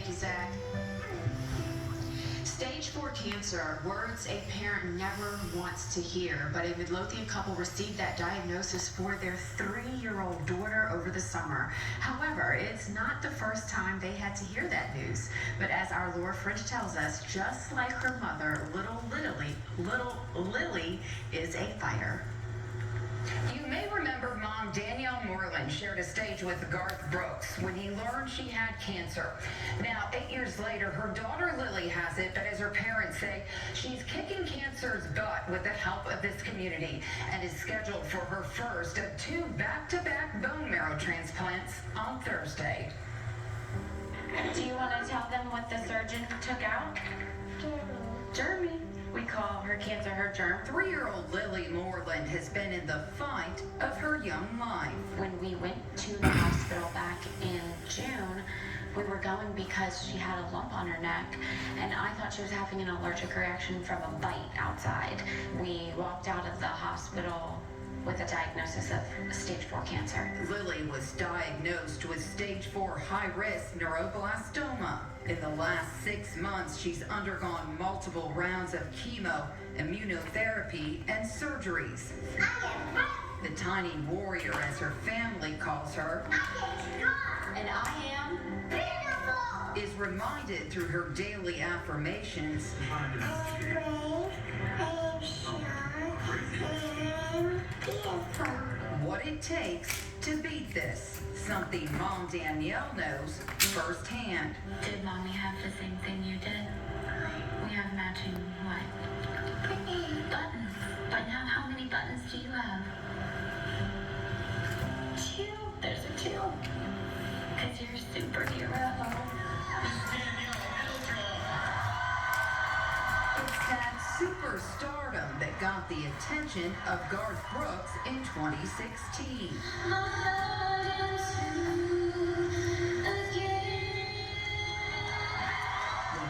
Thank you, Zach. Stage 4 cancer, words a parent never wants to hear, but a Midlothian couple received that diagnosis for their 3-year-old daughter over the summer. However, it's not the first time they had to hear that news. But as our Laura French tells us, just like her mother, little Lily is a fighter. You may remember Mom Danielle Moreland shared a stage with Garth Brooks when he learned she had cancer. Now, 8 years later, her daughter Lily has it, but as her parents say, she's kicking cancer's butt with the help of this community and is scheduled for her first of 2 back-to-back bone marrow transplants on Thursday. Do you want to tell them what the surgeon took out? Jeremy. We call her cancer her germ. 3-year-old Lily Moreland has been in the fight of her young life. When we went to the hospital back in June, we were going because she had a lump on her neck, and I thought she was having an allergic reaction from a bite outside. We walked out of the hospital with a diagnosis of stage 4 cancer. Lily was diagnosed with stage 4 high-risk neuroblastoma. In the last 6 months, she's undergone multiple rounds of chemo, immunotherapy, and surgeries. The tiny warrior, as her family calls her, And I am beautiful, is reminded through her daily affirmations what it takes to beat this, something Mom Danielle knows firsthand. Did Mommy have the same thing you did? We have matching what? Buttons. But now how many buttons do you have? 2. There's a 2. Because you're a superhero. It's that superstardom that got the attention of Garth Brooks in 2016.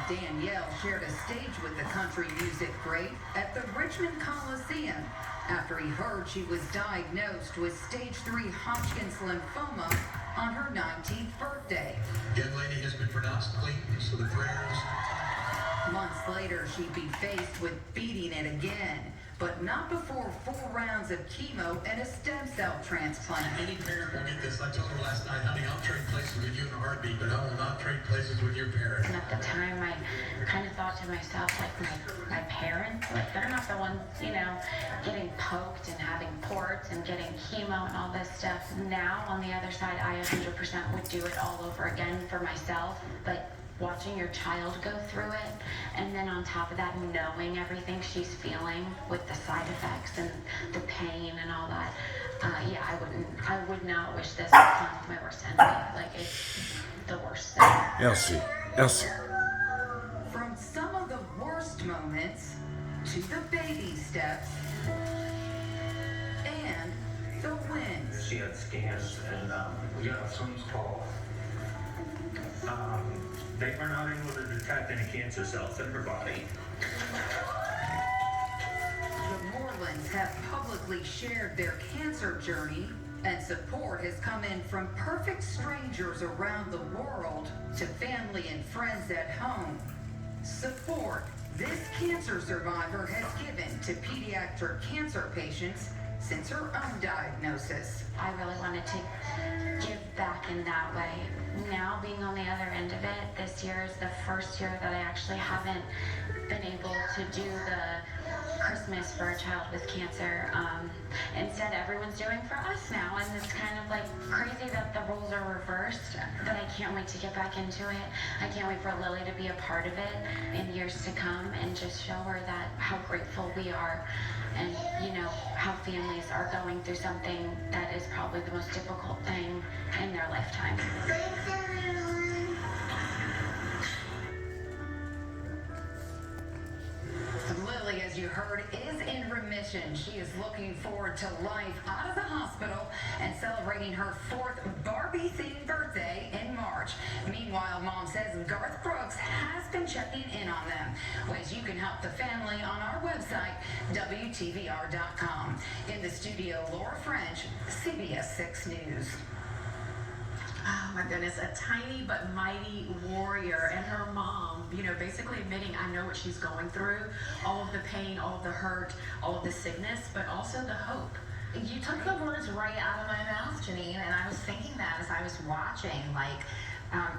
Danielle shared a stage with the country music great at the Richmond Coliseum after he heard she was diagnosed with stage 3 Hodgkin's lymphoma on her 19th birthday. Young lady has been pronounced clean, so the prayers. Months later, she'd be faced with beating it again, but not before 4 rounds of chemo and a stem cell transplant. Any parent will get this. I told her last night, honey, I'll trade places with you in a heartbeat, but I will not trade places with your parents. And at the time, I kind of thought to myself, like, my parents, like, they're not the ones, getting poked and having ports and getting chemo and all this stuff. Now, on the other side, I 100% would do it all over again for myself, but watching your child go through it, and then on top of that, knowing everything she's feeling with the side effects and the pain and all that, I would not wish this upon my worst enemy. Like, it's the worst thing. Elsie. From some of the worst moments to the baby steps and the wins. She had scans, and we got a Swims call. They were not able to detect any cancer cells in her body. The Morelands have publicly shared their cancer journey, and support has come in from perfect strangers around the world to family and friends at home. Support this cancer survivor has given to pediatric cancer patients since her own diagnosis. I really wanted to give back in that way. Now, being on the other end of it, this year is the first year that I actually haven't been able to do the Christmas for a child with cancer. Instead, everyone's doing for us now, and it's kind of like crazy that the roles are reversed, but I can't wait to get back into it. I can't wait for Lily to be a part of it in years to come and just show her that how grateful we are, and how families are going through something that is probably the most difficult thing in their lifetime. Lily, as you heard, is in remission. She is looking forward to life out of the hospital and celebrating her 4th Barbie-themed birthday in March. Meanwhile, Mom says Garth Brooks has been checking in on them. Ways you can help the family on our website, WTVR.com. In the studio, Laura French, CBS 6 News. Oh my goodness, a tiny but mighty warrior, and her mom, basically admitting, I know what she's going through, all of the pain, all of the hurt, all of the sickness, but also the hope. You took the words right out of my mouth, Janine, and I was thinking that as I was watching,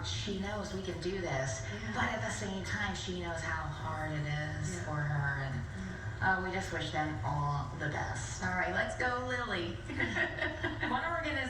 she knows we can do this, but at the same time, she knows how hard it is for her, and we just wish them all the best. All right, let's go, Lily. One organization